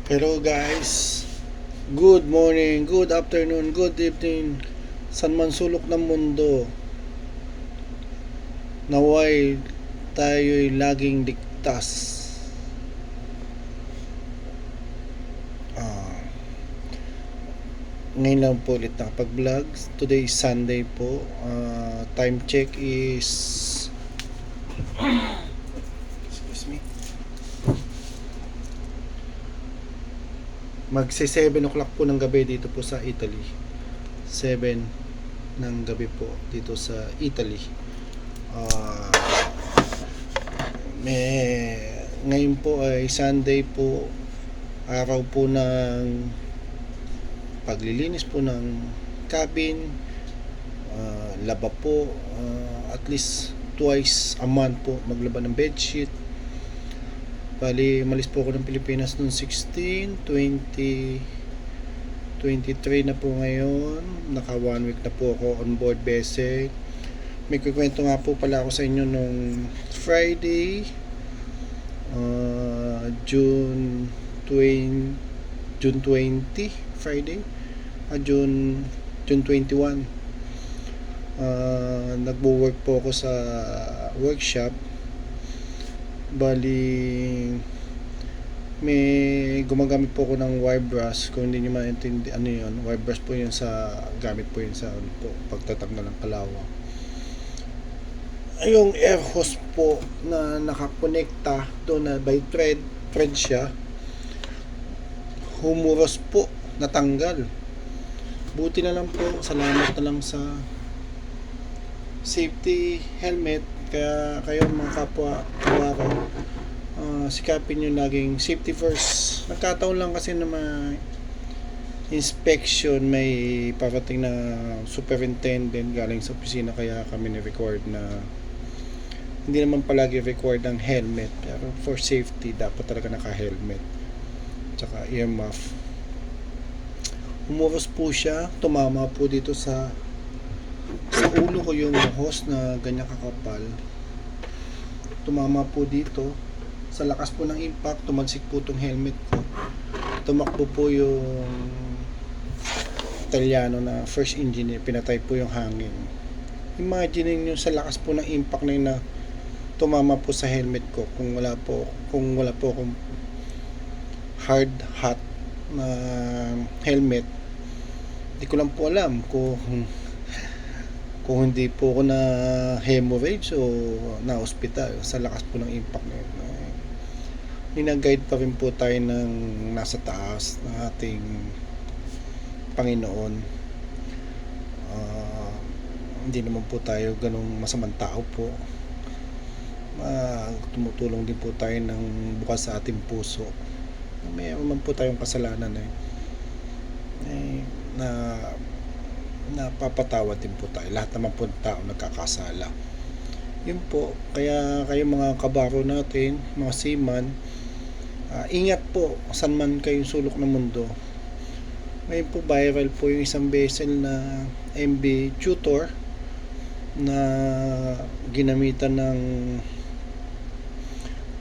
Hello guys, good morning, good afternoon, good evening, san man sulok ng mundo. Naway tayo'y laging ligtas. Ah, Ngayon lang po ulit nakapag-vlog. Today is Sunday po. Time check is excuse me. Magsi 7 o'clock po ng gabi dito po sa Italy. 7 ng gabi po dito sa Italy. Ah, Ngayon po ay Sunday po, araw po ng paglilinis po ng cabin, laba po, at least twice a month po maglaba ng bedsheet. Bali, malis po ako ng Pilipinas noong 16, 20, 23 na po ngayon. Naka 1 week na po ako on board vessel. May kukwento nga po pala ako sa inyo nung Friday, June 20 Friday, June 21. Nagwo-work po ako sa workshop. Bali, may gumagamit po ako ng wire brush. Kung hindi nyo maintindihan ano yun, wire brush po yun sa gamit po yun sa po, pagtatanggal ng kalawa. Yung air hose po na nakakonekta doon na by thread siya, humuros po, natanggal. Buti na lang po, salamat na lang sa safety helmet. Kaya kayo mga kapwa kawaro, sikapin nyo laging safety first. Nagkataon lang kasi na may inspection, may parating na superintendent galing sa opisina, kaya kami ni-record na hindi naman palagi required ng helmet, pero for safety dapat talaga naka-helmet tsaka earmuff. Umuros po siya, tumama po dito sa ulo ko yung hose na ganyan kakapal. Tumama po dito sa lakas po ng impact, tumansik po tong helmet ko. Tumakbo po yung Italiano na first engineer, pinatay po yung hangin. Imagine niyo sa lakas po ng impact na yun na tumama po sa helmet ko. Kung wala po akong hard hat na helmet, di ko lang po alam kung hindi po ako na hemorrhage o na hospital sa lakas po ng impact na yun. Nina-guide pa rin po tayo ng nasa taas ng ating Panginoon. Hindi naman po tayo ganung masamang tao po. Tumutulong din po tayo ng bukas sa ating puso. May naman po tayong kasalanan na napapatawad din po tayo. Lahat naman po ng tao nagkakasala. Yun po, kaya kayo mga kabaro natin, mga seaman, ingat po saan man kayong sulok ng mundo. Ngayon po viral po yung isang vessel na MV Tutor na ginamitan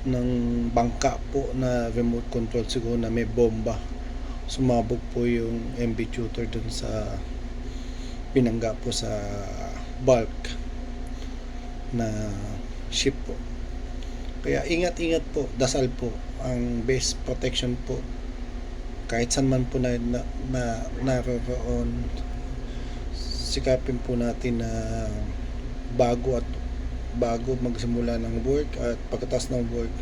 ng bangka po na remote control, siguro na may bomba. Sumabog po yung MV Tutor dun sa binangga po sa bulk na ship po. Kaya ingat po, dasal po ang best protection po kahit saan man po na naroon. Sikapin po natin na bago magsimula ng work at pagkatapos ng work,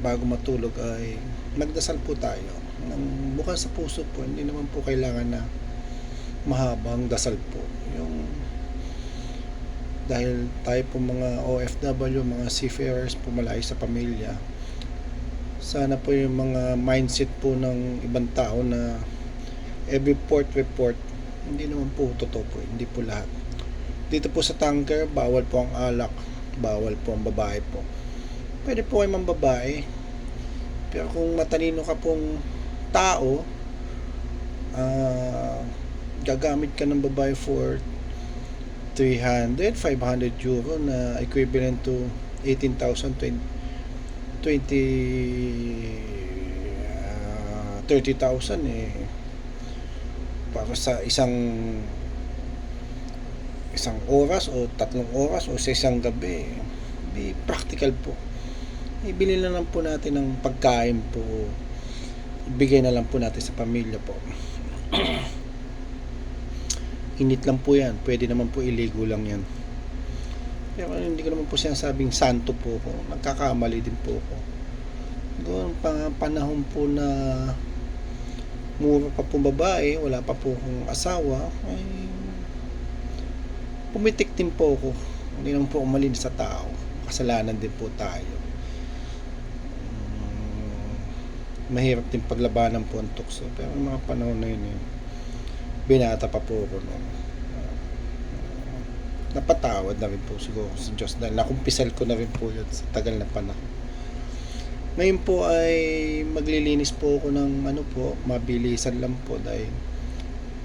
bago matulog ay magdasal po tayo ng bukas sa puso po. Hindi naman po kailangan na mahabang dasal po, yung dahil tayo po mga OFW, mga seafarers po malayo sa pamilya. Sana po yung mga mindset po ng ibang tao na every port report, hindi naman po totoo po, hindi po lahat. Dito po sa tanker, bawal po ang alak, bawal po ang babae po. Pwede po kayo mambabae, pero kung matalino ka pong tao, gagamit ka ng babae for 300, 500 euro na equivalent to 18,000, 20 30,000 para sa isang oras o 3 oras o sa isang gabi, di practical po. Ibili na lang po natin ng pagkain po, ibigay na lang po natin sa pamilya po. Init lang po yan, pwede naman po iligo lang yan. Pero hindi ko naman po sinasabing santo po ako, nagkakamali din po ako. Doon panahon po na mura pa po babae, wala pa po akong asawa, ay pumitik din po ako. Hindi naman po umalin sa tao, kasalanan din po tayo. Mahirap din paglabanan po ang tukso, pero mga panahon na yun binata pa po ako noon. Napatawad na rin po siguro sa Diyos dahil nakumpisal ko na rin po yun sa tagal na panahon. Ngayon po ay maglilinis po ako ng mabilisan lang po dahil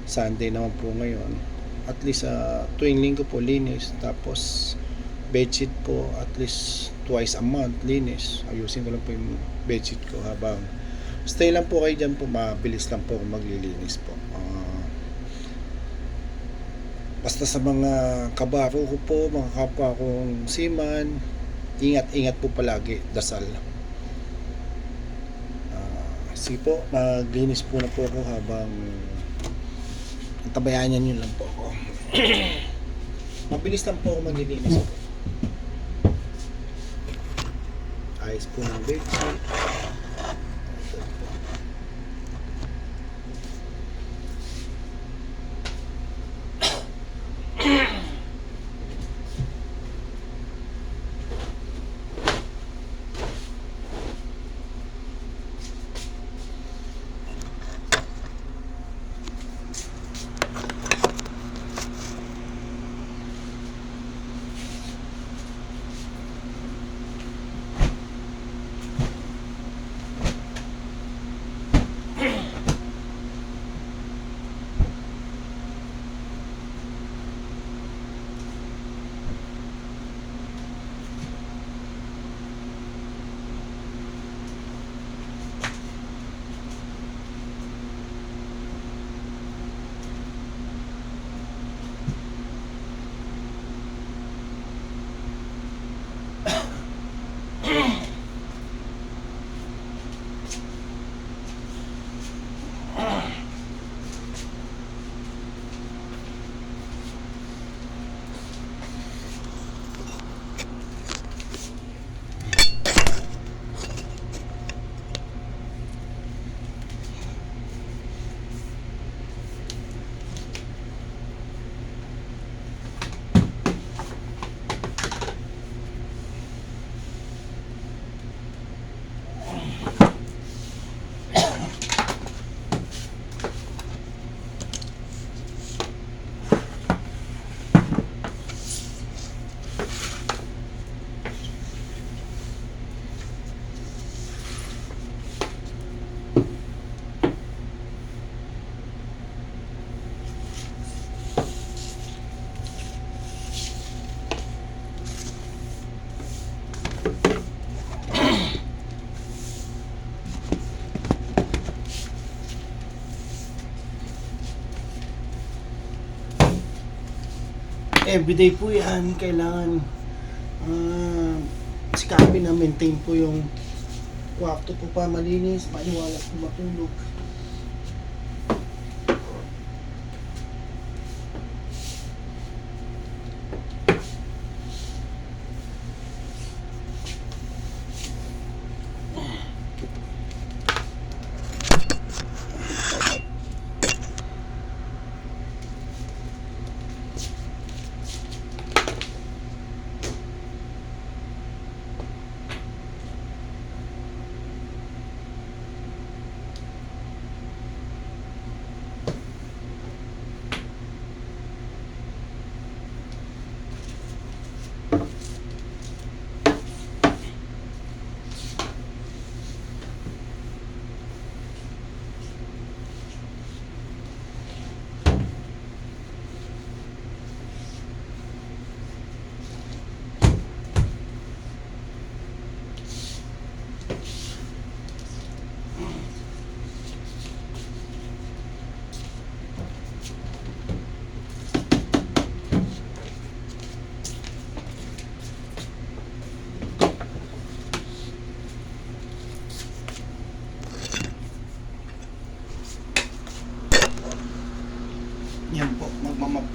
Sunday naman po ngayon. At least tuwing linggo po linis, tapos bedsheet po at least twice a month linis. Ayusin ko lang po yung bedsheet ko habang stay lang po kayo dyan po, mabilis lang po ako maglilinis po. Basta sa mga kabaro ko po, mga kapwa kong seaman, ingat po palagi, dasal. Sige po, maglinis po na po ako habang tabayan nyo lang po ako. Mabilis lang po ako maglilinis po. Ayos po ng bedsheet. Everyday po yan, kailangan sikapin na maintain po yung kwarto po pa malinis, maliwalas po matulog.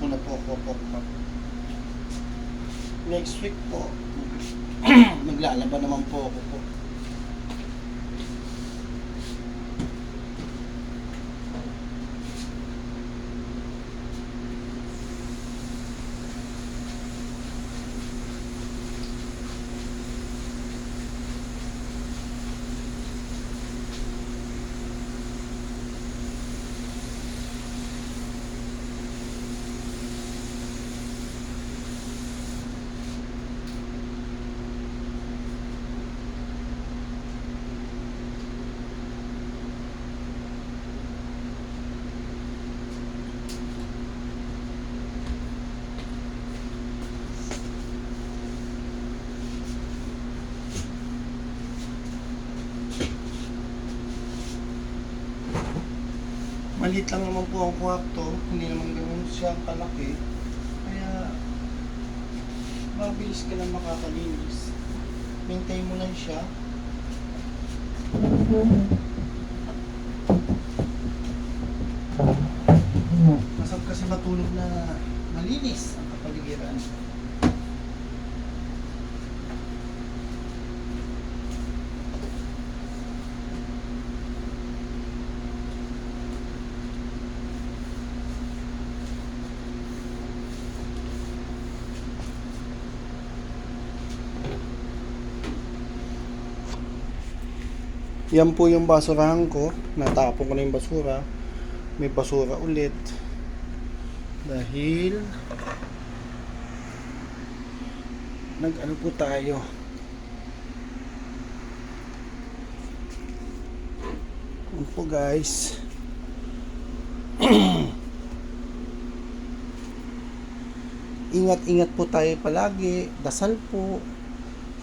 muna po ako po. Next week po, maglalaban naman po ako po. Maliit lang naman po ang kwarto, hindi naman ganoon siya kalaki. Kaya mabilis ka lang makakalinis. Maintain mo lang siya. Masarap kasi matulog na malinis ang kapaligiran. Yan po yung basurahan ko. Natapon ko na yung basura. May basura ulit. Dahil nag-ano po tayo. Yan po guys. Ingat-ingat po tayo palagi. Dasal po.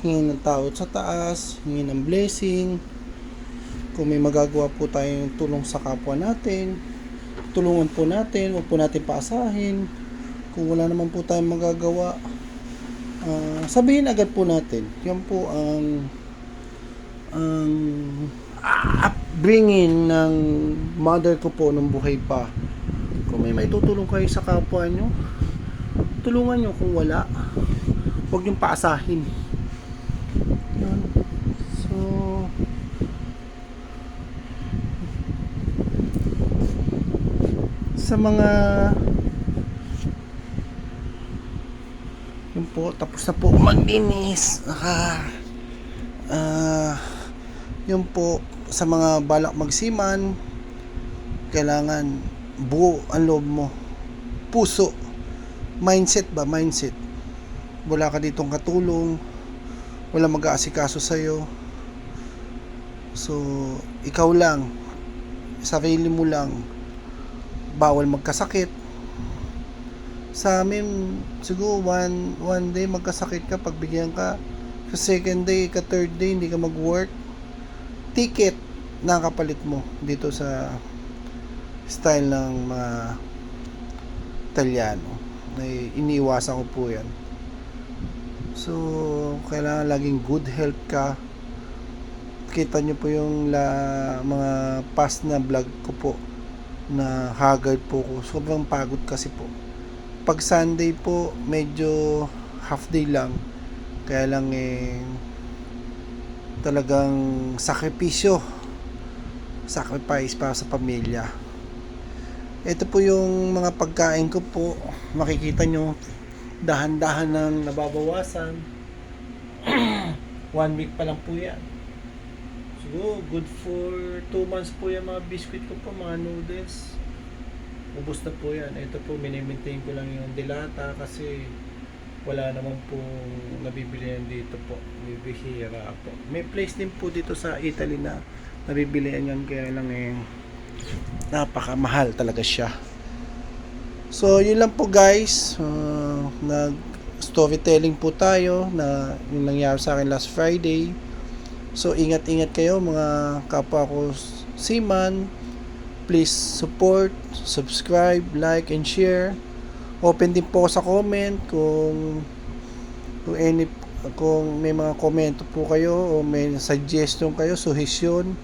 Hingin ng tawad sa taas. Hingin ng blessing. Kung may magagawa po tayong tulong sa kapwa natin, tulungan po natin, huwag po natin paasahin. Kung wala naman po tayong magagawa, sabihin agad po natin. Yan po ang upbringing ng mother ko po nung buhay pa. Kung may tutulong kayo sa kapwa nyo, tulungan nyo. Kung wala, huwag nyo paasahin. Yan. So, sa mga yun po, tapos na po maglinis. Yun po, sa mga balak magsiman, kailangan buo ang loob mo, puso, mindset. Wala ka ditong katulong, wala mag-aasikaso sa'yo, so ikaw lang, sarili mo lang. Bawal magkasakit. Sa amin, siguro one day magkasakit ka, pagbigyan ka. Sa second day, third day, hindi ka mag-work. Ticket na kapalit mo dito sa style ng mga Italiano. Iniiwasan ko po yan. So, kailangan laging good health ka. Kita nyo po yung mga past na vlog ko po na haggard po ko. Sobrang pagod kasi po. Pag Sunday po, medyo half day lang. Kaya lang talagang sakripisyo. Sacrifice para sa pamilya. Ito po yung mga pagkain ko po. Makikita nyo, dahan-dahan nang nababawasan. 1 week pa lang po yan. So, good for 2 months po yung mga biscuit ko po, mga noodles. Ubus na po yan. Ito po, minimaintain ko lang yung dilata kasi wala naman po nabibili yan dito po. Bibihira po. May place din po dito sa Italy na nabibili yan, kaya lang napakamahal talaga siya. So, yun lang po guys. Nag storytelling po tayo na yung nangyari sa akin last Friday. So, ingat-ingat kayo mga kapwa ko seaman. Please support, subscribe, like, and share. Open din po sa comment kung may mga komento po kayo o may suggestion kayo, suhestyon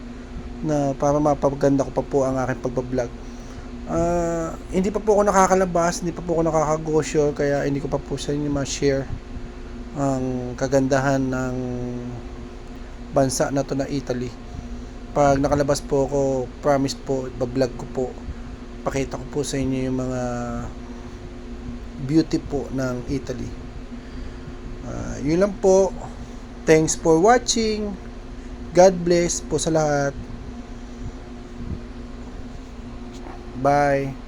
na para mapaganda ko pa po ang aking pagbablog. Hindi pa po ako nakakalabas, hindi pa po ako nakakagosyo, kaya hindi ko pa po sa inyo ma-share ang kagandahan ng bansa na to na Italy. Pag nakalabas po ako, promise po, bablog ko po, pakita ko po sa inyo yung mga beauty po ng Italy. Yun lang po. Thanks for watching. God bless po sa lahat. Bye.